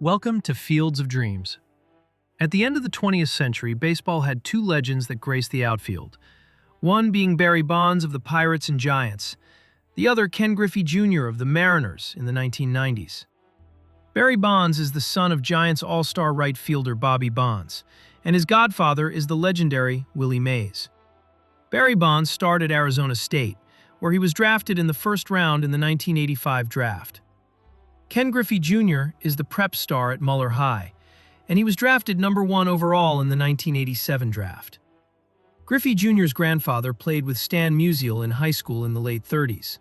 Welcome to Fields of Dreams. At the end of the 20th century, baseball had two legends that graced the outfield. One being Barry Bonds of the Pirates and Giants, the other Ken Griffey Jr. of the Mariners in the 1990s. Barry Bonds is the son of Giants all-star right fielder Bobby Bonds, and his godfather is the legendary Willie Mays. Barry Bonds starred at Arizona State, where he was drafted in the first round in the 1985 draft. Ken Griffey Jr. is the prep star at Muller High, and he was drafted number 1 overall in the 1987 draft. Griffey Jr.'s grandfather played with Stan Musial in high school in the late 30s.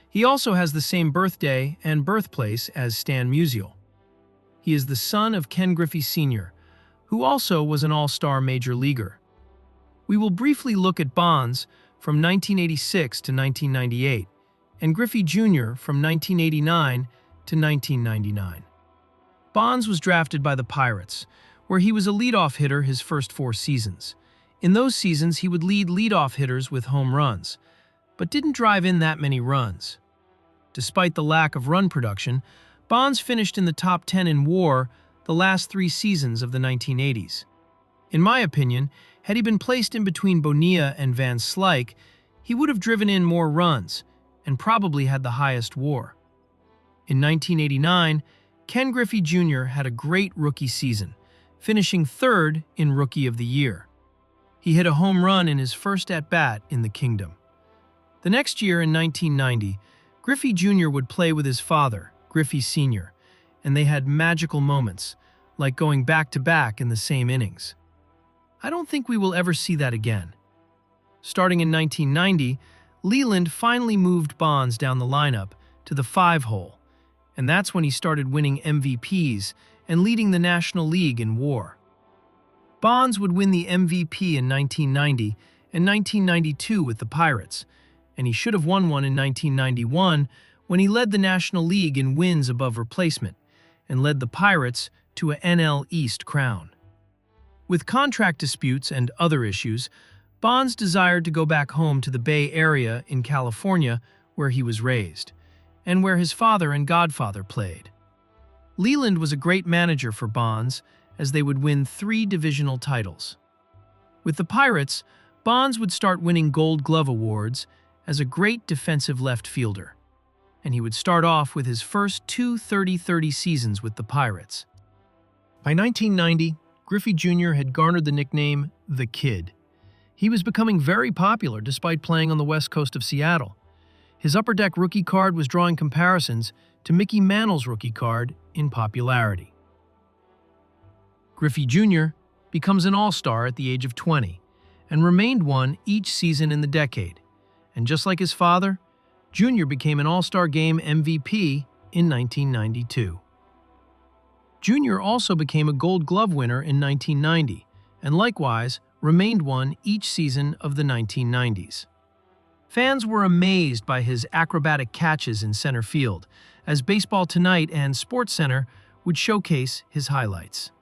He also has the same birthday and birthplace as Stan Musial. He is the son of Ken Griffey Sr., who also was an all-star major leaguer. We will briefly look at Bonds from 1986 to 1998, and Griffey Jr. from 1989 to 1999. Bonds was drafted by the Pirates, where he was a leadoff hitter his first 4 seasons. In those seasons, he would lead leadoff hitters with home runs, but didn't drive in that many runs. Despite the lack of run production, Bonds finished in the top 10 in WAR the last 3 seasons of the 1980s. In my opinion, had he been placed in between Bonilla and Van Slyke, he would have driven in more runs and probably had the highest WAR. In 1989, Ken Griffey Jr. had a great rookie season, finishing 3rd in Rookie of the Year. He hit a home run in his first at-bat in the Kingdom. The next year, in 1990, Griffey Jr. would play with his father, Griffey Sr., and they had magical moments, like going back-to-back in the same innings. I don't think we will ever see that again. Starting in 1990, Leland finally moved Bonds down the lineup to the 5-hole, and that's when he started winning MVPs and leading the National League in WAR. Bonds would win the MVP in 1990 and 1992 with the Pirates, and he should have won one in 1991 when he led the National League in wins above replacement and led the Pirates to a NL East crown. With contract disputes and other issues, Bonds desired to go back home to the Bay Area in California, where he was raised, and where his father and godfather played. Leland was a great manager for Bonds, as they would win 3 divisional titles. With the Pirates, Bonds would start winning Gold Glove awards as a great defensive left fielder, and he would start off with his first 2 30-30 seasons with the Pirates. By 1990, Griffey Jr. had garnered the nickname The Kid. He was becoming very popular despite playing on the west coast of Seattle. His Upper Deck rookie card was drawing comparisons to Mickey Mantle's rookie card in popularity. Griffey Jr. becomes an all-star at the age of 20 and remained one each season in the decade. And just like his father, Jr. became an All-Star Game MVP in 1992. Jr. also became a Gold Glove winner in 1990 and likewise remained one each season of the 1990s. Fans were amazed by his acrobatic catches in center field, as Baseball Tonight and SportsCenter would showcase his highlights.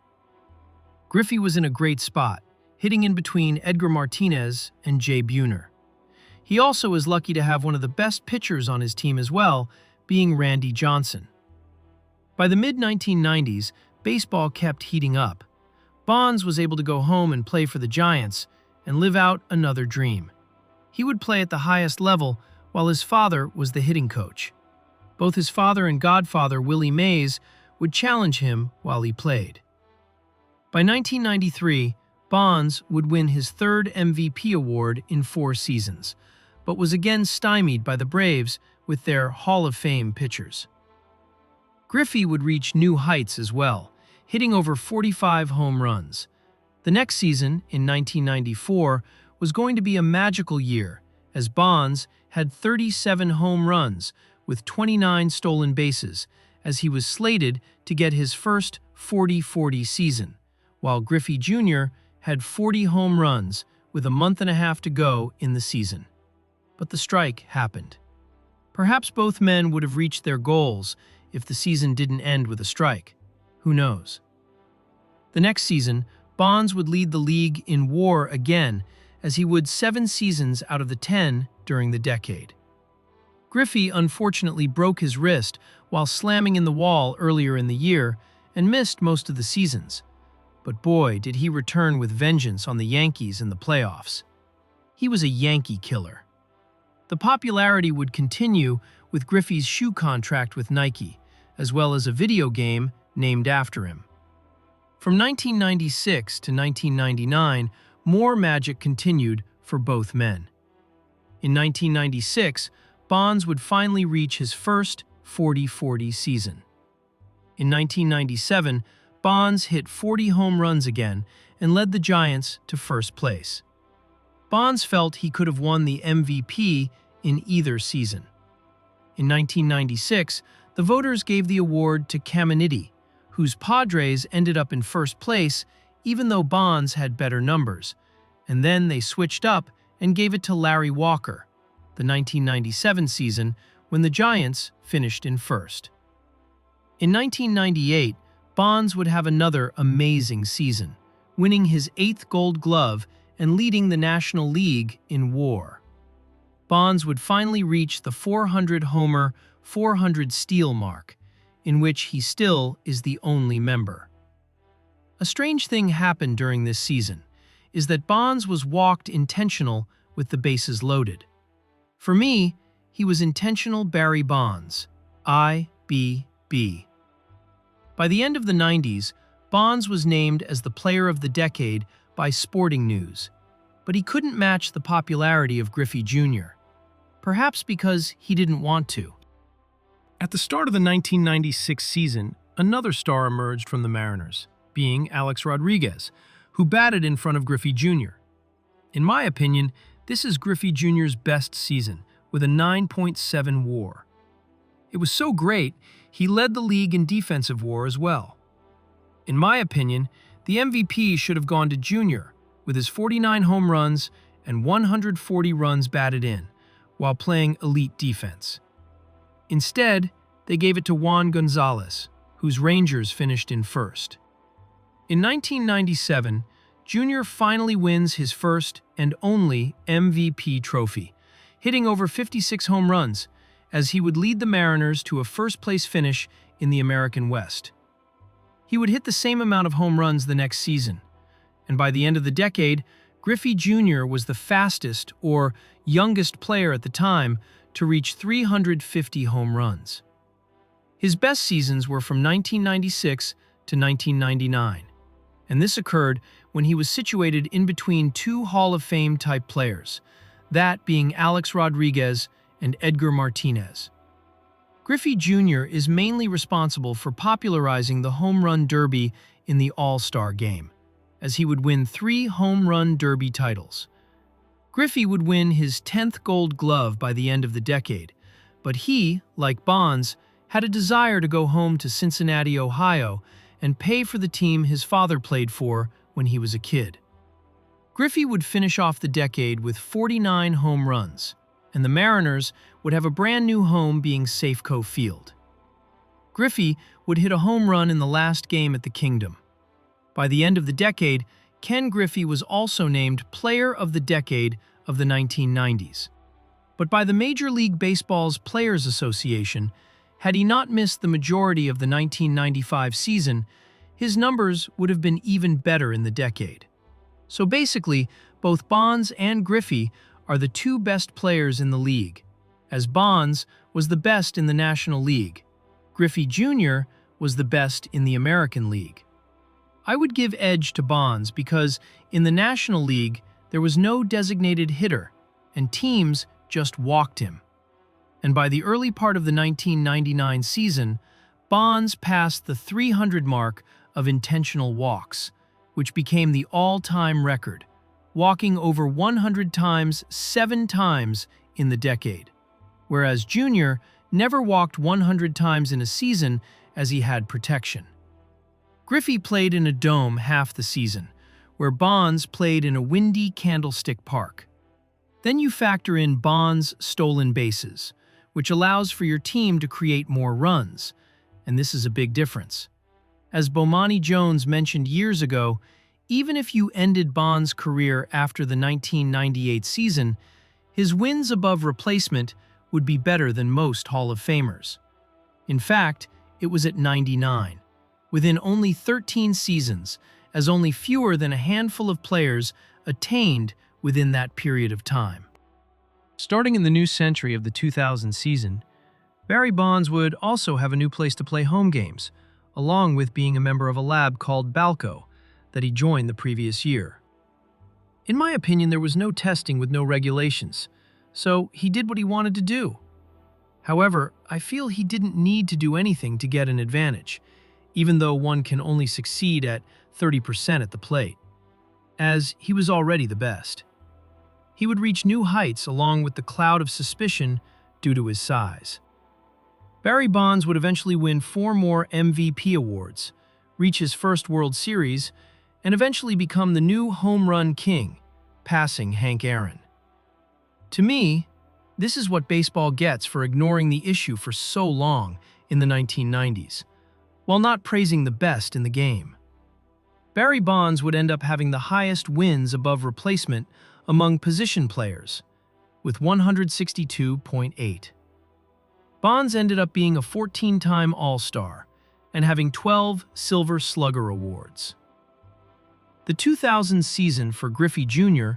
Griffey was in a great spot, hitting in between Edgar Martinez and Jay Buhner. He also is lucky to have one of the best pitchers on his team as well, being Randy Johnson. By the mid-1990s, baseball kept heating up. Bonds was able to go home and play for the Giants and live out another dream. He would play at the highest level while his father was the hitting coach. Both his father and godfather, Willie Mays, would challenge him while he played. By 1993, Bonds would win his 3rd MVP award in 4 seasons, but was again stymied by the Braves with their Hall of Fame pitchers. Griffey would reach new heights as well, hitting over 45 home runs. The next season, in 1994, was going to be a magical year, as Bonds had 37 home runs with 29 stolen bases, as he was slated to get his first 40-40 season, while Griffey Jr. had 40 home runs with a month and a half to go in the season. But the strike happened. Perhaps both men would have reached their goals if the season didn't end with a strike. Who knows? The next season, Bonds would lead the league in WAR again, as he would 7 seasons out of the 10 during the decade. Griffey unfortunately broke his wrist while slamming in the wall earlier in the year, and missed most of the seasons. But boy, did he return with vengeance on the Yankees in the playoffs. He was a Yankee killer. The popularity would continue with Griffey's shoe contract with Nike, as well as a video game named after him. From 1996 to 1999, more magic continued for both men. In 1996, Bonds would finally reach his first 40-40 season. In 1997, Bonds hit 40 home runs again and led the Giants to first place. Bonds felt he could have won the MVP in either season. In 1996, the voters gave the award to Caminiti, whose Padres ended up in first place even though Bonds had better numbers, and then they switched up and gave it to Larry Walker, the 1997 season when the Giants finished in first. In 1998, Bonds would have another amazing season, winning his 8th Gold Glove and leading the National League in WAR. Bonds would finally reach the 400-homer, 400-steal mark, in which he still is the only member. A strange thing happened during this season is that Bonds was walked intentional with the bases loaded. For me, he was intentional Barry Bonds, IBB. By the end of the 90s, Bonds was named as the Player of the Decade by Sporting News, but he couldn't match the popularity of Griffey Jr., perhaps because he didn't want to. At the start of the 1996 season, another star emerged from the Mariners, being Alex Rodriguez, who batted in front of Griffey Jr. In my opinion, this is Griffey Jr.'s best season, with a 9.7 WAR. It was so great, he led the league in defensive WAR as well. In my opinion, the MVP should have gone to Jr., with his 49 home runs and 140 runs batted in, while playing elite defense. Instead, they gave it to Juan Gonzalez, whose Rangers finished in first. In 1997, Jr. finally wins his first and only MVP trophy, hitting over 56 home runs, as he would lead the Mariners to a first-place finish in the American West. He would hit the same amount of home runs the next season, and by the end of the decade, Griffey Jr. was the fastest or youngest player at the time to reach 350 home runs. His best seasons were from 1996 to 1999, and this occurred when he was situated in between two Hall of Fame-type players, that being Alex Rodriguez and Edgar Martinez. Griffey Jr. is mainly responsible for popularizing the home run derby in the All-Star game, as he would win 3 home run derby titles. Griffey would win his 10th Gold Glove by the end of the decade, but he, like Bonds, had a desire to go home to Cincinnati, Ohio, and pay for the team his father played for when he was a kid. Griffey would finish off the decade with 49 home runs, and the Mariners would have a brand new home being Safeco Field. Griffey would hit a home run in the last game at the Kingdom. By the end of the decade, Ken Griffey was also named Player of the Decade of the 1990s. But by the Major League Baseball's Players Association, had he not missed the majority of the 1995 season, his numbers would have been even better in the decade. So basically, both Bonds and Griffey are the 2 best players in the league, as Bonds was the best in the National League. Griffey Jr. was the best in the American League. I would give edge to Bonds because in the National League, there was no designated hitter, and teams just walked him. And by the early part of the 1999 season, Bonds passed the 300 mark of intentional walks, which became the all-time record, walking over 100 times 7 times in the decade, whereas Jr. never walked 100 times in a season as he had protection. Griffey played in a dome half the season, where Bonds played in a windy Candlestick Park. Then you factor in Bonds' stolen bases, which allows for your team to create more runs, and this is a big difference. As Bomani Jones mentioned years ago, even if you ended Bonds' career after the 1998 season, his wins above replacement would be better than most Hall of Famers. In fact, it was at 99, within only 13 seasons, as only fewer than a handful of players attained within that period of time. Starting in the new century of the 2000 season, Barry Bonds would also have a new place to play home games, along with being a member of a lab called Balco that he joined the previous year. In my opinion, there was no testing with no regulations, so he did what he wanted to do. However, I feel he didn't need to do anything to get an advantage, even though one can only succeed at 30% at the plate, as he was already the best. He would reach new heights along with the cloud of suspicion due to his size. Barry Bonds would eventually win 4 more MVP awards, reach his first World Series, and eventually become the new home run king, passing Hank Aaron. To me, this is what baseball gets for ignoring the issue for so long in the 1990s, while not praising the best in the game. Barry Bonds would end up having the highest wins above replacement among position players, with 162.8. Bonds ended up being a 14-time All-Star and having 12 Silver Slugger Awards. The 2000 season for Griffey Jr.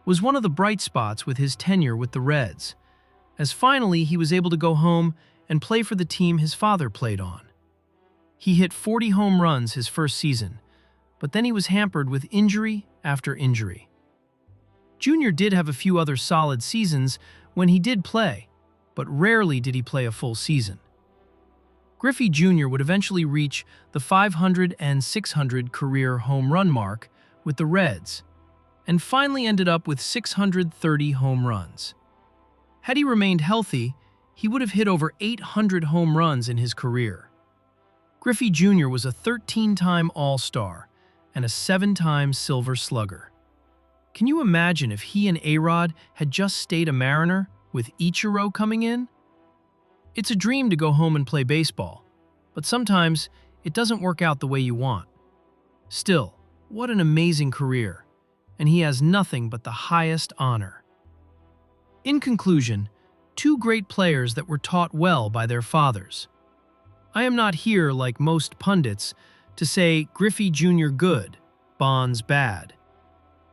was one of the bright spots with his tenure with the Reds, as finally he was able to go home and play for the team his father played on. He hit 40 home runs his first season, but then he was hampered with injury after injury. Jr. did have a few other solid seasons when he did play, but rarely did he play a full season. Griffey Jr. would eventually reach the 500 and 600 career home run mark with the Reds, and finally ended up with 630 home runs. Had he remained healthy, he would have hit over 800 home runs in his career. Griffey Jr. was a 13-time All-Star and a 7-time Silver Slugger. Can you imagine if he and A-Rod had just stayed a Mariner with Ichiro coming in? It's a dream to go home and play baseball, but sometimes it doesn't work out the way you want. Still, what an amazing career, and he has nothing but the highest honor. In conclusion, 2 great players that were taught well by their fathers. I am not here, like most pundits, to say Griffey Jr. good, Bonds bad.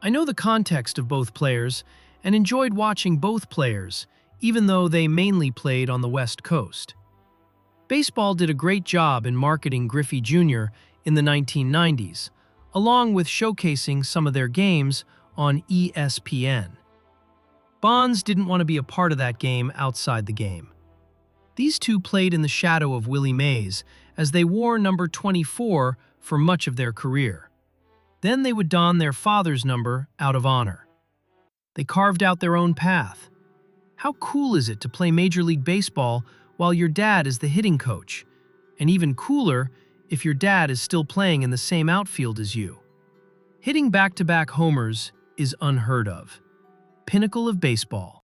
I know the context of both players and enjoyed watching both players, even though they mainly played on the West Coast. Baseball did a great job in marketing Griffey Jr. in the 1990s, along with showcasing some of their games on ESPN. Bonds didn't want to be a part of that game outside the game. These two played in the shadow of Willie Mays as they wore number 24 for much of their career. Then they would don their father's number out of honor. They carved out their own path. How cool is it to play Major League Baseball while your dad is the hitting coach? And even cooler if your dad is still playing in the same outfield as you. Hitting back-to-back homers is unheard of. Pinnacle of baseball.